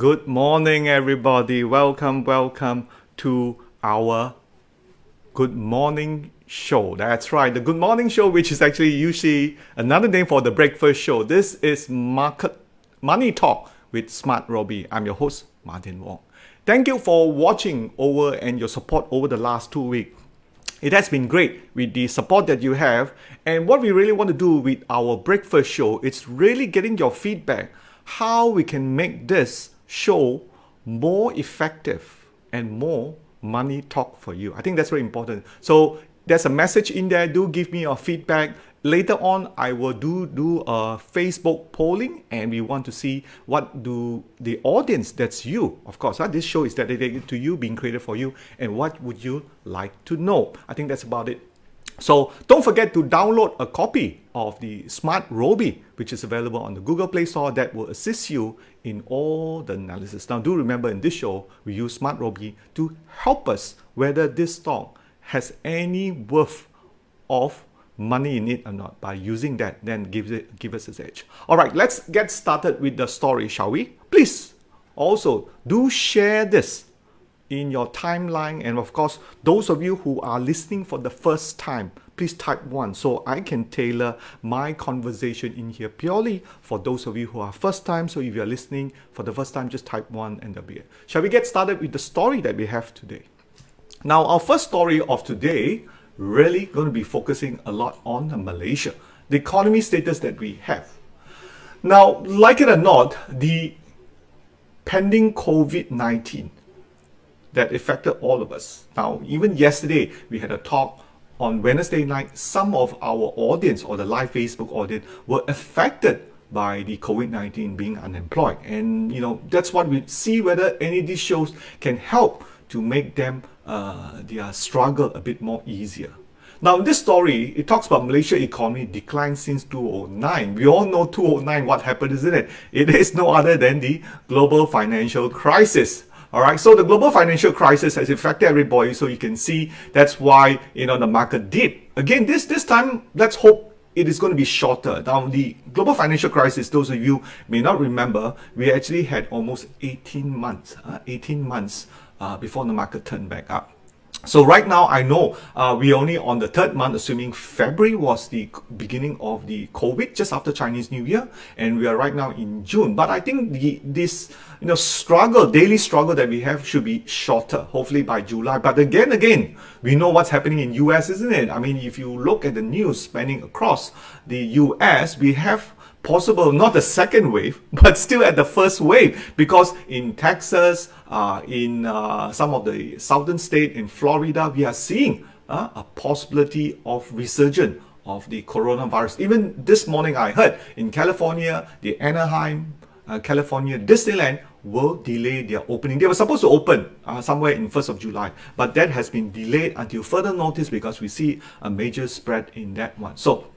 Good morning, everybody. Welcome to our Good Morning Show. That's right, the Good Morning Show, which is actually usually another name for the breakfast show. This is Market Money Talk with SmartRobie. I'm your host, Martin Wong. Thank you for watching over and your support over the last 2 weeks. It has been great with the support that you have. And what we really want to do with our breakfast show is really getting your feedback, how we can make this show more effective and more money talk for you. I think that's very important. So there's a message in there. Do give me your feedback. Later on, I will do a Facebook polling, and we want to see what do the audience, that's you, of course, this show is dedicated to you, being created for you, and what would you like to know? I think that's about it. So don't forget to download a copy of the SmartRobie, which is available on the Google Play Store, that will assist you in all the analysis. Now do remember, in this show, we use SmartRobie to help us whether this stock has any worth of money in it or not. By using that, then give us an edge. All right, let's get started with the story, shall we? Please also do share this in your timeline, and of course, those of you who are listening for the first time, please type 1 so I can tailor my conversation in here purely for those of you who are first time. So if you're listening for the first time, just type 1 and that'll be it. Shall we get started with the story that we have today? Now, our first story of today really going to be focusing a lot on Malaysia, the economy status that we have. Now, like it or not, the pending COVID-19 that affected all of us. Now, even yesterday, we had a talk on Wednesday night. Some of our audience, or the live Facebook audience, were affected by the COVID-19, being unemployed. And, that's what we see, whether any of these shows can help to make them their struggle a bit more easier. Now, in this story, it talks about Malaysia economy decline since 2009. We all know 2009, what happened, isn't it? It is no other than the global financial crisis. All right, so the global financial crisis has affected everybody. So you can see that's why, the market dipped. Again, this time, let's hope it is going to be shorter. Now, the global financial crisis, those of you may not remember, we actually had almost 18 months before the market turned back up. So right now, I know we're only on the third month, assuming February was the beginning of the COVID, just after Chinese New Year, and we are right now in June. But I think this daily struggle that we have should be shorter, hopefully by July. But again, we know what's happening in US, isn't it? I mean, if you look at the news spanning across the US, we have possible, not the second wave, but still at the first wave, because in Texas, in some of the southern states, in Florida, we are seeing a possibility of resurgence of the coronavirus. Even this morning, I heard in California, the Anaheim, California Disneyland will delay their opening. They were supposed to open somewhere in 1st of July, but that has been delayed until further notice because we see a major spread in that one. So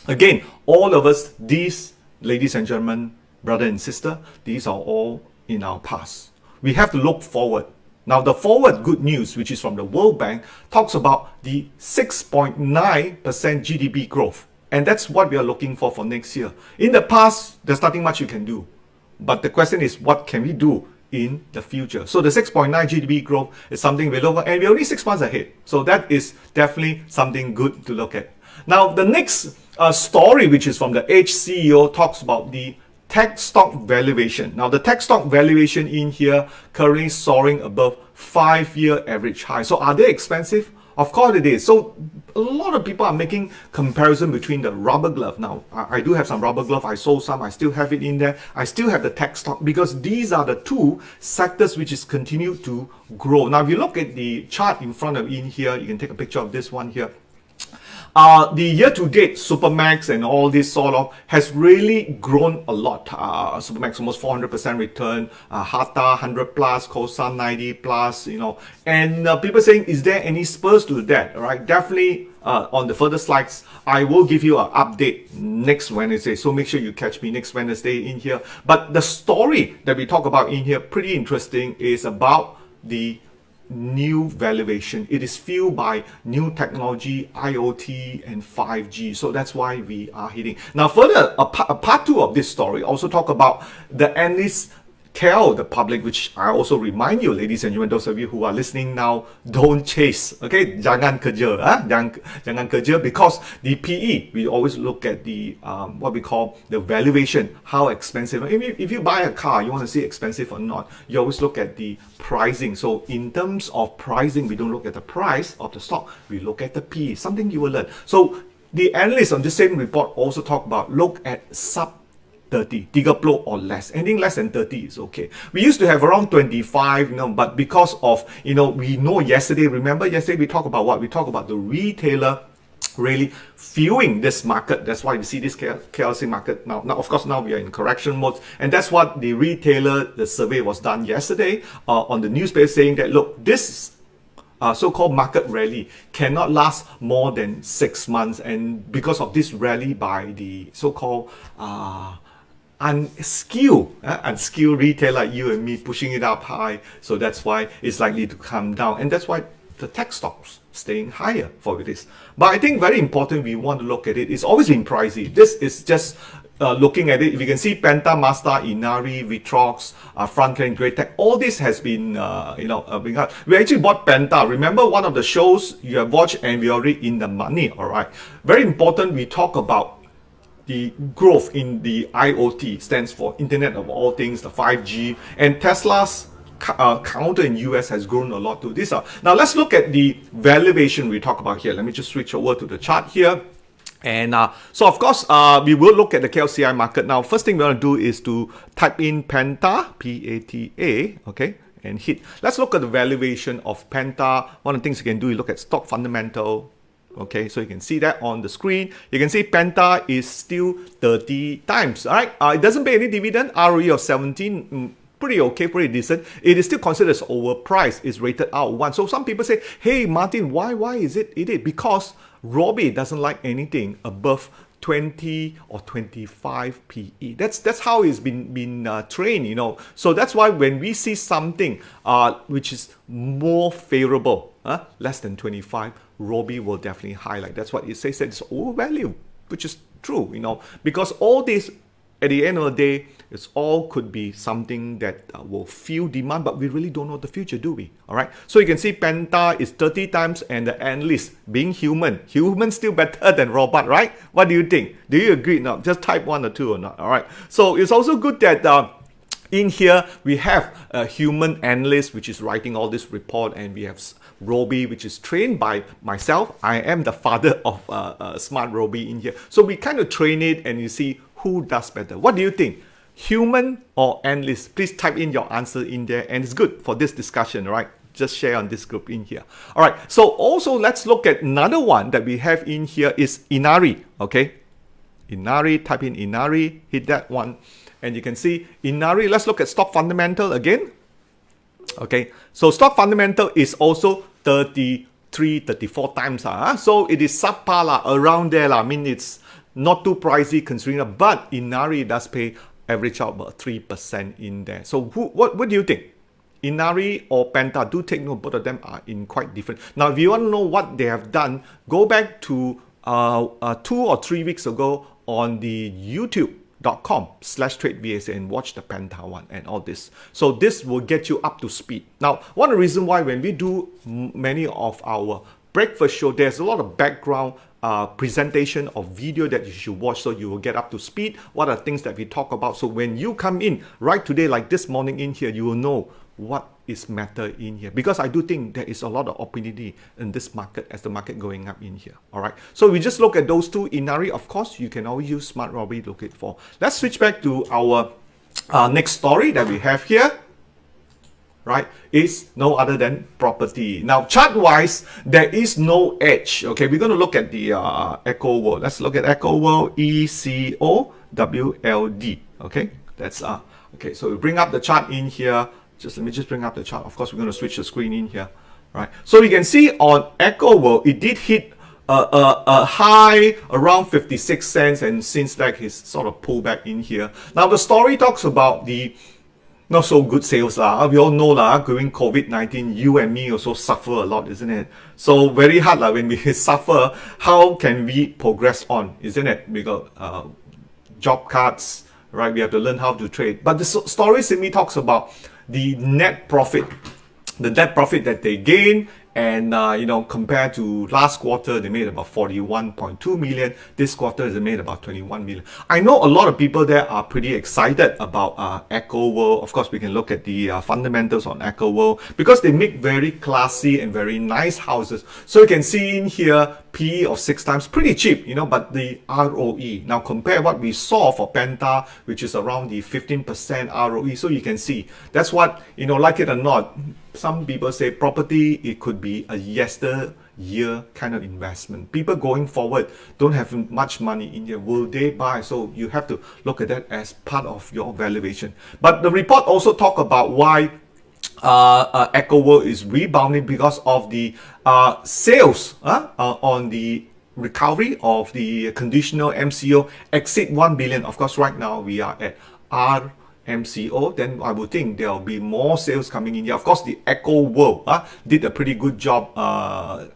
again, all of us, these ladies and gentlemen, brother and sister, these are all in our past. We have to look forward. Now, the forward good news, which is from the World Bank, talks about the 6.9% GDP growth. And that's what we are looking for next year. In the past, there's nothing much you can do. But the question is, what can we do in the future? So the 6.9 GDP growth is something we look at, and we're only 6 months ahead. So that is definitely something good to look at. Now, the next story, which is from the Edge CEO, talks about the tech stock valuation. Now, the tech stock valuation in here currently soaring above 5-year average high. So are they expensive? Of course it is. So a lot of people are making comparison between the rubber glove. Now, I do have some rubber glove. I sold some. I still have it in there. I still have the tech stock because these are the two sectors which is continue to grow. Now, if you look at the chart in front of in here, you can take a picture of this one here. The year-to-date Supermax and all this sort of has really grown a lot. Supermax almost 400% return, Hata 100 plus, Kosan 90 plus, and people saying, is there any spurs to that? All right, definitely on the further slides, I will give you an update next Wednesday. So make sure you catch me next Wednesday in here. But the story that we talk about in here, pretty interesting, is about the new valuation. It is fueled by new technology, IoT and 5G. So that's why we are hitting. Now further, part 2 of this story also talk about the analysts tell the public, which I also remind you, ladies and gentlemen, those of you who are listening now, don't chase, okay? Jangan kerja, jangan kerja, because the PE, we always look at the, what we call the valuation, how expensive. If you buy a car, you want to see expensive or not, you always look at the pricing. So in terms of pricing, we don't look at the price of the stock, we look at the PE, something you will learn. So the analysts on the same report also talk about, look at sub 30, 30 or less. Anything less than 30 is okay. We used to have around 25, but because of, we know yesterday, remember yesterday we talked about what? We talked about the retailer really fueling this market. That's why we see this KLSE market now. Now, of course, now we are in correction mode. And that's what the retailer, the survey was done yesterday on the newspaper saying that, look, this so-called market rally cannot last more than 6 months. And because of this rally by the so-called unskilled retailer like you and me pushing it up high, so that's why it's likely to come down, and that's why the tech stocks staying higher for this. But I think very important, we want to look at it. It's always been pricey. This is just looking at it. If you can see Penta, Mazda, Inari, Vitrox, Frontline, Great Tech, all this has been being up. We actually bought Penta. Remember one of the shows you have watched, and we're already in the money. All right, very important. We talk about the growth in the IoT, stands for Internet of All Things, the 5G, and Tesla's counter in US has grown a lot to this. Now let's look at the valuation we talk about here. Let me just switch over to the chart here. And so of course, we will look at the KLCI market. Now, first thing we want to do is to type in Penta, P-A-T-A, okay, and hit. Let's look at the valuation of Penta. One of the things you can do is look at stock fundamental. Okay, so you can see that on the screen. You can see Penta is still 30 times. All right, it doesn't pay any dividend. ROE of 17, pretty okay, pretty decent. It is still considered as overpriced. It's rated R1. So some people say, hey, Martin, why is it? Because Robie doesn't like anything above 20 or 25 PE. That's how it's been trained, So that's why when we see something which is more favorable, less than 25, Robie will definitely highlight. That's what it says, that it's overvalued, which is true, because all this, at the end of the day, it's all could be something that will fuel demand, but we really don't know the future, do we? All right. So you can see Penta is 30 times, and the analyst being human still better than robot, right? What do you think? Do you agree? No, just type 1 or 2 or not. All right. So it's also good that in here we have a human analyst which is writing all this report, and we have Robie, which is trained by myself. I am the father of SmartRobie in here. So we kind of train it, and you see who does better. What do you think? Human or analyst? Please type in your answer in there, and it's good for this discussion, right? Just share on this group in here. All right, so also let's look at another one that we have in here is Inari, okay? Inari, type in Inari, hit that one, and you can see Inari. Let's look at stock fundamental again. Okay, so stock fundamental is also 33, 34 times. So it is subpar, around there. I mean, it's not too pricey considering, but Inari does pay average out about 3% in there. So what do you think? Inari or Penta? Do take note, both of them are in quite different. Now, if you want to know what they have done, go back to 2 or 3 weeks ago on the youtube.com/tradevsa and watch the Penta one and all this. So this will get you up to speed. Now, one of the reasons why when we do many of our breakfast show, there's a lot of background presentation of video that you should watch, so you will get up to speed. What are things that we talk about? So when you come in right today, like this morning in here, you will know what is matter in here, because I do think there is a lot of opportunity in this market as the market going up in here. All right, so we just look at those two. Inari, of course, you can always use SmartRobie to look it for. Let's switch back to our next story that we have here. Right, is no other than property. Now, chart-wise, there is no edge. Okay, we're going to look at the EcoWorld. Let's look at EcoWorld, EcoWorld. Okay, that's okay. So we bring up the chart in here. Let me bring up the chart. Of course, we're going to switch the screen in here. Right, so you can see on EcoWorld, it did hit a high around 56 cents, and since that, it's sort of pulled back in here. Now, the story talks about the not so good sales. We all know during COVID-19, you and me also suffer a lot, isn't it? So very hard when we suffer, how can we progress on, isn't it? Because job cuts, right? We have to learn how to trade. But the story simply talks about the net profit, the net profit that they gain. And, you know, compared to last quarter, they made about 41.2 million. This quarter, they made about 21 million. I know a lot of people there are pretty excited about EcoWorld. Of course, we can look at the fundamentals on EcoWorld because they make very classy and very nice houses. So you can see in here, PE of 6 times, pretty cheap, you know, but the ROE. Now compare what we saw for Pansar, which is around the 15% ROE. So you can see, that's what, you know, like it or not, some people say property, it could be a yesteryear kind of investment. People going forward don't have much money in here. Will they buy? So you have to look at that as part of your valuation. But the report also talk about why EcoWorld is rebounding because of the sales on the recovery of the conditional MCO exceed 1 billion. Of course, right now we are at MCO, then I would think there will be more sales coming in here. Of course, the EcoWorld did a pretty good job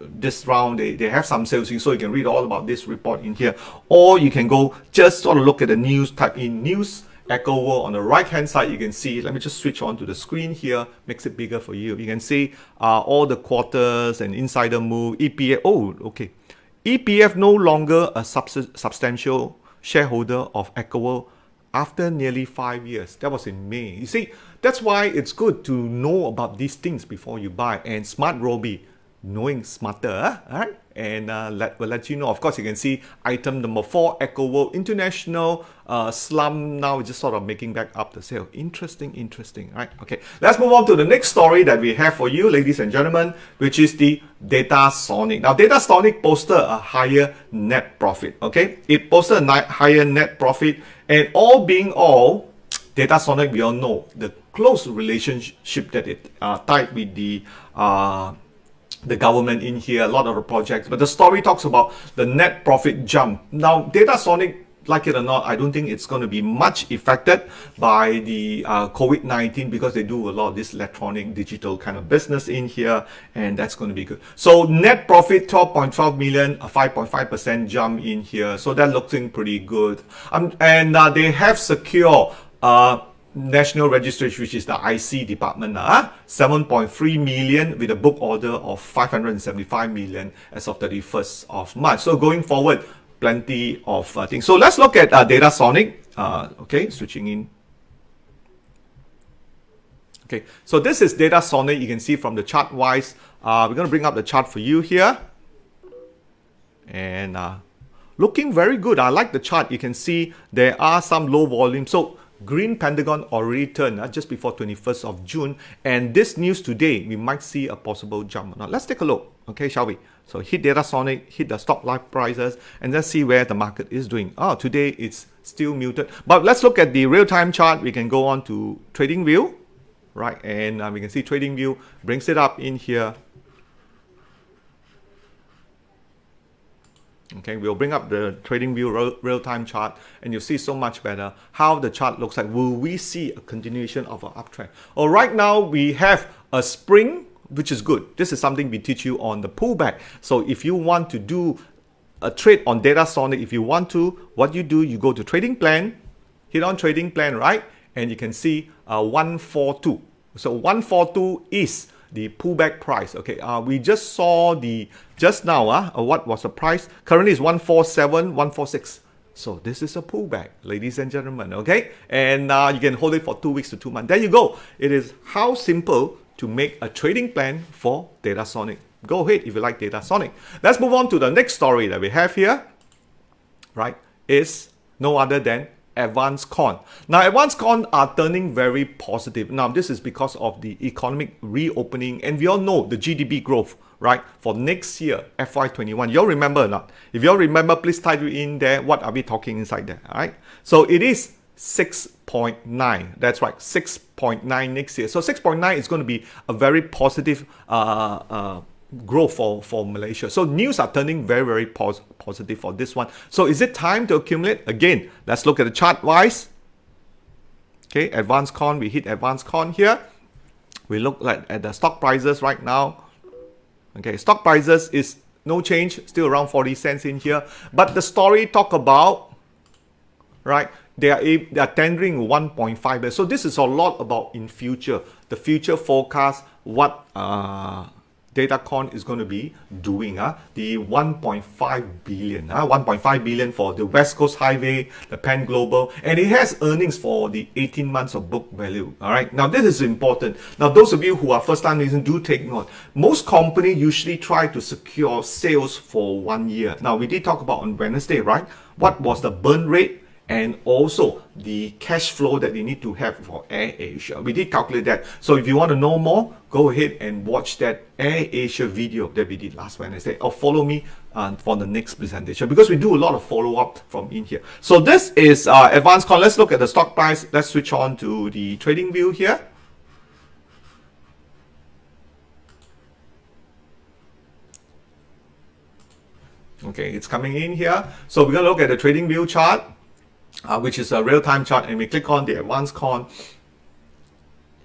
this round. They have some sales in, so you can read all about this report in here. Or you can go just sort of look at the news, type in news, EcoWorld. On the right hand side, you can see, let me just switch on to the screen here, makes it bigger for you. You can see all the quarters and insider move, EPF. Oh, okay. EPF no longer a substantial shareholder of EcoWorld after nearly 5 years. That was in May. You see, that's why it's good to know about these things before you buy. And SmartRobie, knowing smarter, all right? And we'll let you know. Of course, you can see item number 4, EcoWorld International slump now just sort of making back up the sale. Interesting, right? Okay, let's move on to the next story that we have for you, ladies and gentlemen, which is the Datasonic. Now, Datasonic posted a higher net profit, okay? It posted a higher net profit, and all being all, Datasonic, we all know the close relationship that it tied with the government in here, a lot of the projects. But the story talks about the net profit jump. Now, Datasonic, like it or not, I don't think it's going to be much affected by the COVID-19 because they do a lot of this electronic digital kind of business in here, and that's going to be good. So net profit 12.12 million, a 5.5% jump in here. So that looking pretty good. And they have secure national registration, which is the IC department, 7.3 million with a book order of 575 million as of 31st of March. So going forward, plenty of things. So let's look at Datasonic. Okay, switching in. Okay, so this is Datasonic. You can see from the chart wise. We're going to bring up the chart for you here. And looking very good. I like the chart. You can see there are some low volume. So Green Pentagon already turned just before 21st of June. And this news today, we might see a possible jump. Now, let's take a look. Okay, shall we? So hit Datasonic, hit the stock live prices, and let's see where the market is doing. Oh, today it's still muted. But let's look at the real-time chart. We can go on to TradingView, right? And we can see TradingView brings it up in here. Okay, we'll bring up the TradingView real-time chart, and you'll see so much better how the chart looks like. Will we see a continuation of our uptrend? Well, right now we have a spring, which is good. This is something we teach you on the pullback. So if you want to do a trade on Datasonic, if you want to, what you do, you go to trading plan, hit on trading plan, right? And you can see 142. So 142 is the pullback price. Okay, we just saw just now, what was the price? Currently is 147, 146. So this is a pullback, ladies and gentlemen, okay? And you can hold it for 2 weeks to 2 months. There you go. It is how simple to make a trading plan for Datasonic. Go ahead if you like Datasonic. Let's move on to the next story that we have here, right? Is no other than Advancecon. Now, Advancecon are turning very positive. Now, this is because of the economic reopening, and we all know the GDP growth, right? For next year, FY21. You all remember or not? If you all remember, please type it in there. What are we talking inside there, all right? So it is 6.9. That's right, 6.9 next year. So 6.9 is going to be a very positive growth for Malaysia. So news are turning very, very positive for this one. So is it time to accumulate? Again, let's look at the chart wise. Okay, Advancecon, we hit Advancecon here. We look at the stock prices right now. Okay, stock prices is no change, still around 40 cents in here. But the story talk about, right, they are tendering 1.5 billion. So this is a lot about in future, the future forecast, what Datacon is going to be doing. The 1.5 billion, 1.5 billion for the West Coast Highway, the Pan Global, and it has earnings for the 18 months of book value. All right, now this is important. Now those of you who are first time listeners, do take note. Most companies usually try to secure sales for 1 year. Now we did talk about on Wednesday, right? What was the burn rate? And also the cash flow that they need to have for AirAsia. We did calculate that. So if you want to know more, go ahead and watch that AirAsia video that we did last Wednesday, or follow me for the next presentation, because we do a lot of follow-up from in here. So this is Advancecon. Let's look at the stock price. Let's switch on to the trading view here. Okay, it's coming in here. So we're going to look at the trading view chart, which is a real-time chart, and we click on the Advancecon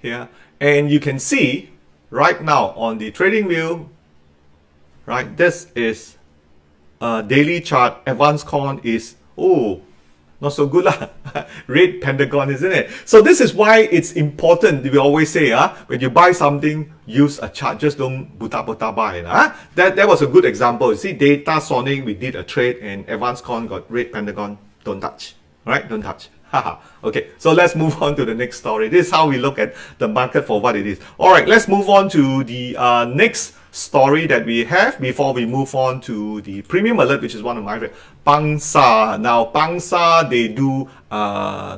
here, and you can see right now on the trading view, right, this is a daily chart. Advancecon is, oh, not so good lah. Red pentagon, isn't it? So this is why it's important. We always say, when you buy something, use a chart. Just don't buta buy. That was a good example. You see, Datasonic, we did a trade, and Advancecon got red pentagon. Don't touch. Right? Don't touch. Okay, so let's move on to the next story. This is how we look at the market for what it is. All right, let's move on to the next story that we have before we move on to the premium alert, which is one of my favorite. Pansar. Now, Pansar, they do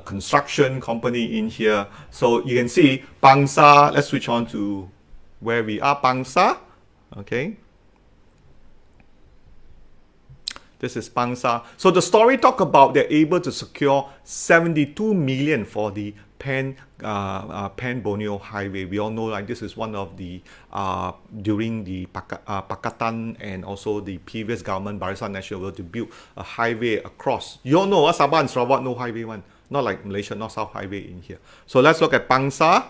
construction company in here. So you can see Pansar. Let's switch on to where we are. Pansar. Okay. This is Pansar. So the story talk about they're able to secure 72 million for the Pan Borneo Highway. We all know, like, this is one of the during the Pakatan and also the previous government, Barisan Nasional, were to build a highway across. You all know, Sabah and Sarawak no highway one, not like Malaysia, North South Highway in here. So let's look at Pansar,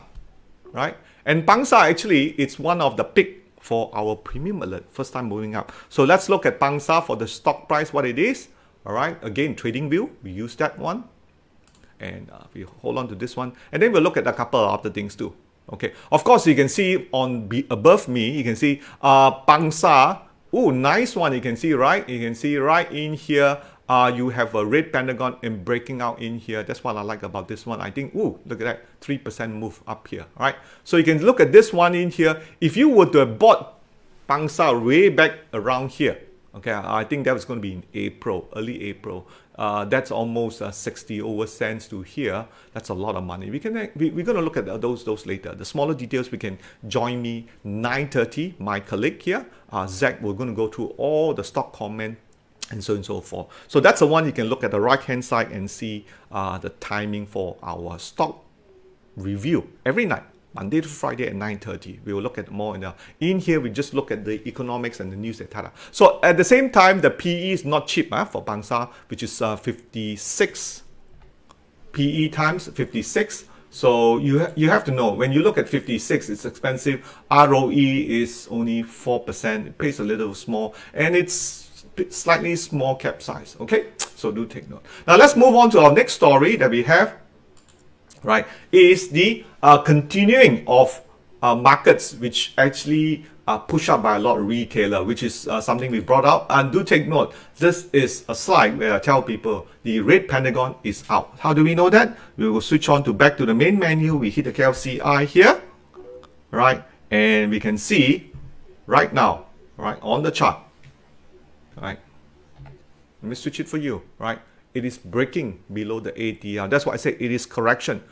right? And Pansar actually, it's one of the pick for our premium alert, first time moving up. So let's look at Pansar for the stock price, what it is. All right, again, trading view, we use that one, and we hold on to this one, and then we'll look at a couple of other things too. Okay, of course, you can see on above me, you can see Pansar. Oh, nice one. You can see, right? You can see right in here, you have a red pentagon and breaking out in here. That's what I like about this one. I think, ooh, look at that, 3% move up here, right? So you can look at this one in here. If you were to have bought Pansar way back around here, okay, I think that was going to be in April, early April. That's almost 60 over cents to here. That's a lot of money. We're going to look at those later. The smaller details, we can join me 9:30. My colleague here, Zach, we're going to go through all the stock comment and so on and so forth. So that's the one you can look at the right hand side and see the timing for our stock review every night, Monday to Friday at 9:30. We will look at more in here. We just look at the economics and the news, etc. So at the same time, the PE is not cheap for Pansar, which is 56 PE times 56. So you have to know, when you look at 56, it's expensive. ROE is only 4%. It pays a little small, and it's slightly small cap size. Okay, so do take note. Now let's move on to our next story that we have, right, is the continuing of markets, which actually push up by a lot of retailer, which is something we brought up. And do take note, this is a slide where I tell people the red pentagon is out. How do we know that? We will switch on to back to the main menu. We hit the KLSE here, right, and we can see right now, right, on the chart, right, let me switch it for you, right, it is breaking below the ATR. That's why I say it is correction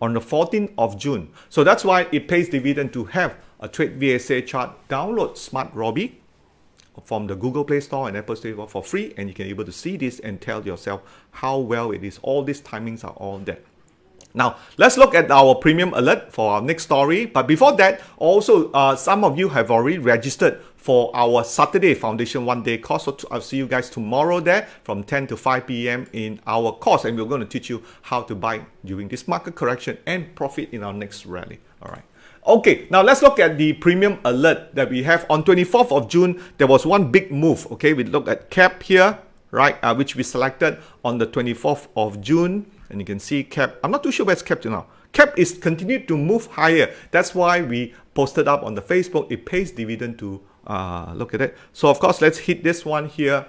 on the 14th of June. So that's why it pays dividend to have a trade VSA chart. Download SmartRobie from the Google Play Store and Apple Store for free, and you can be able to see this and tell yourself how well it is. All these timings are all there. Now, let's look at our premium alert for our next story. But before that, also, some of you have already registered for our Saturday Foundation 1-day course. So I'll see you guys tomorrow there from 10 to 5 p.m. in our course. And we're going to teach you how to buy during this market correction and profit in our next rally. All right. Okay, now let's look at the premium alert that we have. On 24th of June, there was one big move. Okay, we look at CAP here, right, which we selected on the 24th of June. and you can see cap. I'm not too sure where it's kept now. Cap is continued to move higher. That's why we posted up on the Facebook. It pays dividend to look at it. So of course, let's hit this one here.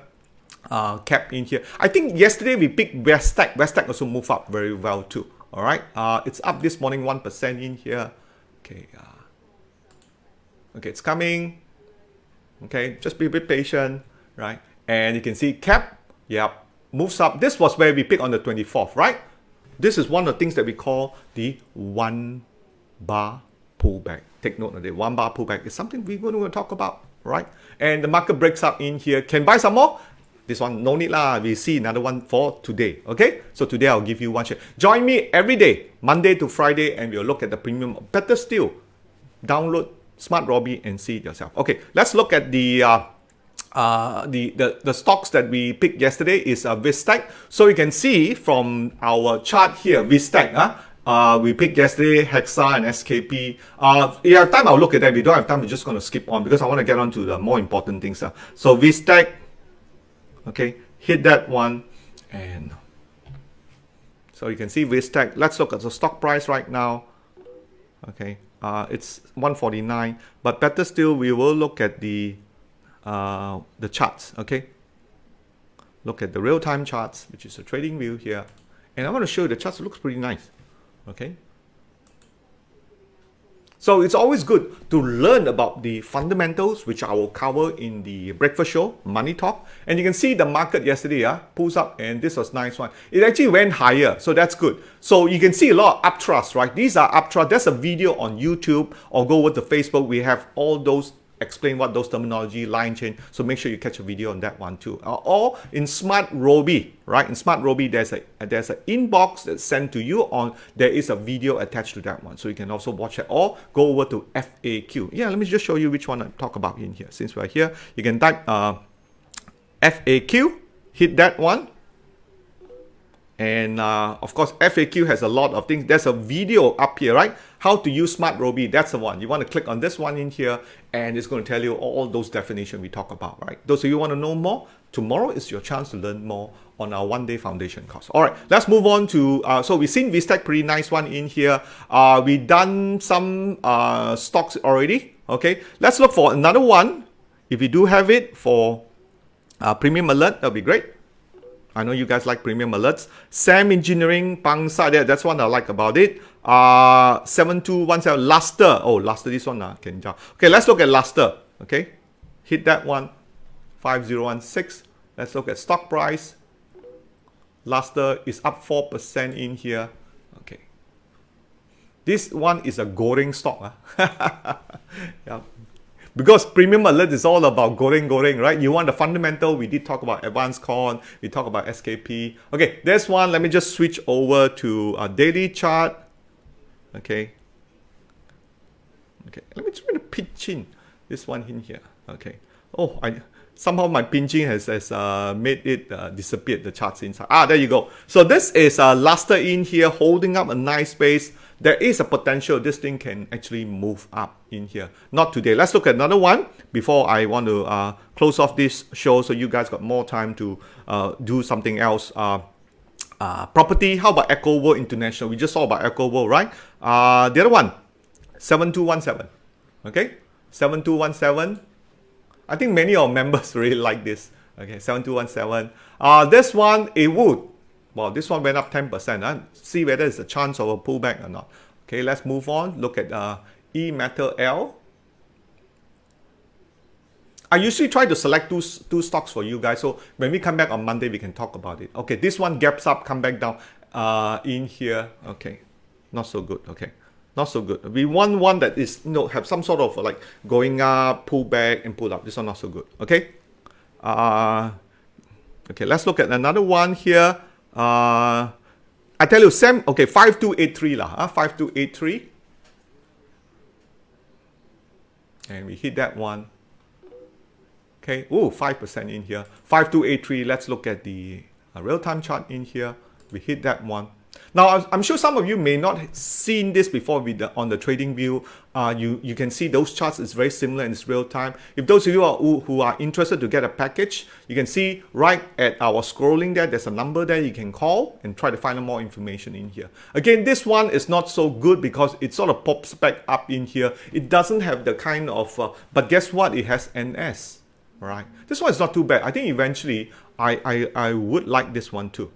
Cap in here. I think yesterday we picked VSTEC. VSTEC also moved up very well too. All right. It's up this morning 1% in here. Okay. Okay, it's coming. Okay, just be a bit patient, right? And you can see cap. Yep, moves up. This was where we picked on the 24th, right? This is one of the things that we call the one bar pullback. Take note of the one bar pullback. It's something we're going to talk about, right? And the market breaks up in here. Can buy some more? This one, no need lah. We see another one for today, okay? So today I'll give you one share. Join me every day, Monday to Friday, and we'll look at the premium. Better still, download SmartRobie and see it yourself. Okay, let's look at the stocks that we picked yesterday is VSTEC. So you can see from our chart here, VSTEC, we picked yesterday Hexa and SKP. If you have time, I'll look at that. If we don't have time, we're just going to skip on because I want to get on to the more important things. So VSTEC, okay, hit that one. And so you can see VSTEC. Let's look at the stock price right now. Okay, it's 149. But better still, we will look at the charts. Okay, look at the real-time charts, which is a trading view here. And I want to show you the charts. It looks pretty nice. Okay, so it's always good to learn about the fundamentals, which I will cover in the breakfast show, Money Talk. And you can see the market yesterday pulls up, and this was nice one. It actually went higher, so that's good. So you can see a lot of upthrust, right? These are upthrust. There's a video on YouTube, or go over to Facebook. We have all those, explain what those terminology, line change. So make sure you catch a video on that one too. Or in SmartRobie, right? In SmartRobie, there's an inbox that's sent to you on. There is a video attached to that one, so you can also watch it. Or go over to FAQ. Yeah, let me just show you which one I talk about in here. Since we're here, you can type FAQ, hit that one. And of course, FAQ has a lot of things. There's a video up here, right? How to use SmartRobie. That's the one. You want to click on this one in here, and it's going to tell you all those definitions we talk about, right? Those of you who want to know more, tomorrow is your chance to learn more on our one-day foundation course. All right, let's move on to, so we've seen VSTEC, pretty nice one in here. We've done some stocks already, okay? Let's look for another one. If you do have it for Premium Alert, that'll be great. I know you guys like premium alerts. SAM Engineering, Pansar, that's one I like about it. 7217, Luster. Oh, Luster, this one. Can jump. Okay, let's look at Luster. Okay, hit that one. 5016. Let's look at stock price. Luster is up 4% in here. Okay. This one is a goreng stock. Yeah. Because Premium Alert is all about goreng, right? You want the fundamental. We did talk about Advancecon. We talk about SKP. Okay, there's one. Let me just switch over to a daily chart. Okay. Okay, let me try to pinch in this one in here. Okay. Oh, somehow my pinching has made it disappear, the charts inside. There you go. So this is Luster in here, holding up a nice space. There is a potential this thing can actually move up in here. Not today. Let's look at another one before I want to close off this show so you guys got more time to do something else. Property, how about EcoWorld International? We just saw about EcoWorld, right? The other one, 7217. Okay, 7217. I think many of our members really like this. Okay, 7217. This one, it would. Well, this one went up 10%. See whether it's a chance of a pullback or not. Okay, let's move on. Look at E-Metal L. I usually try to select two stocks for you guys. So when we come back on Monday, we can talk about it. Okay, this one gaps up, come back down in here. Okay, not so good. Okay, not so good. We want one that is, have some sort of like going up, pull back, and pull up. This one not so good. Okay. Okay, let's look at another one here. I tell you, Sam, okay, 5283 lah, 5283. And we hit that one. Okay, 5% in here. 5283, let's look at the real-time chart in here. We hit that one. Now, I'm sure some of you may not have seen this before with on the trading view. You can see those charts is very similar in it's real time. If those of you who are interested to get a package, you can see right at our scrolling there's a number there you can call and try to find out more information in here. Again, this one is not so good because it sort of pops back up in here. It doesn't have the kind of, but guess what? It has NS, right? This one is not too bad. I think eventually I would like this one too.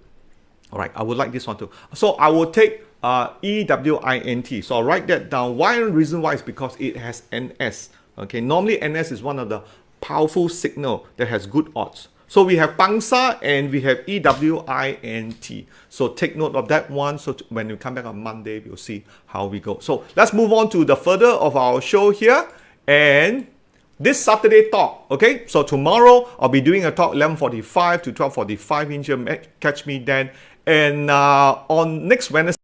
All right, I would like this one too. So I will take EWINT. So I'll write that down. Reason why is because it has NS. Okay, normally NS is one of the powerful signal that has good odds. So we have Pansar and we have EWINT. So take note of that one. So when we come back on Monday, we'll see how we go. So let's move on to the further of our show here. And this Saturday talk, okay? So tomorrow I'll be doing a talk 11:45 to 12:45 in here. Catch me then. And on next Wednesday,